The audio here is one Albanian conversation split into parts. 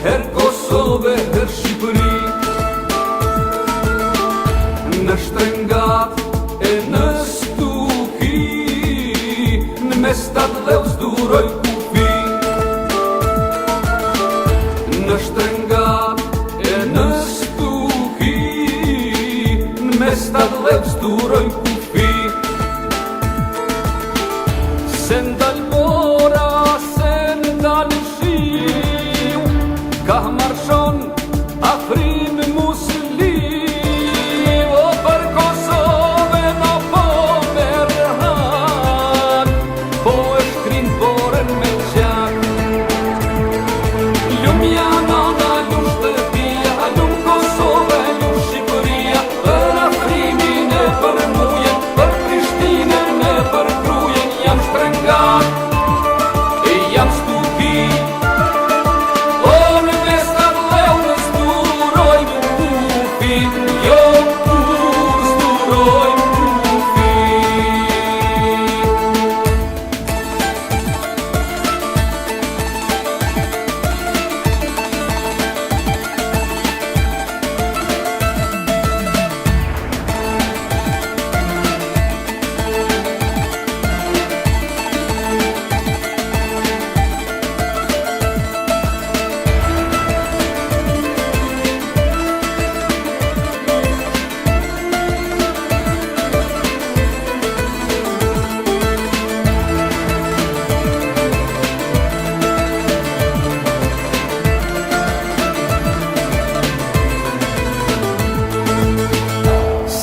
her Kosovë, her Shqipëri. Në shtrengat e në stuhi, në mestat dhe vzduroj kufi. Në shtrengat e në stuhi, në mestat dhe vzduroj kufi. Se ndal mora, se ndal shiu, ka marshon Afrin muslim, o për Kosovën apo Merhan, po e shkrin borën me qak. Lum Janana, lum shtëpia, lum Kosovë, lum Shqipëria, për Afrinin e për Mujen, për Prishtinën e për Krujen, jam shtrengat e jam stuhi.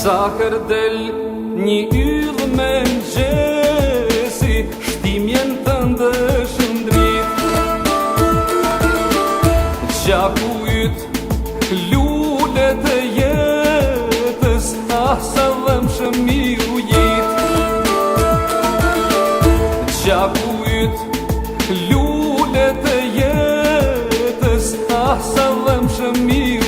Sa kërdel një yll me ngjesi, shtimjen tënde shëndrit. Gjaku yt lulet e jetës, ah sa dhëmshëm miu jit. Gjaku yt lulet e jetës, ah sa dhëmshëm miu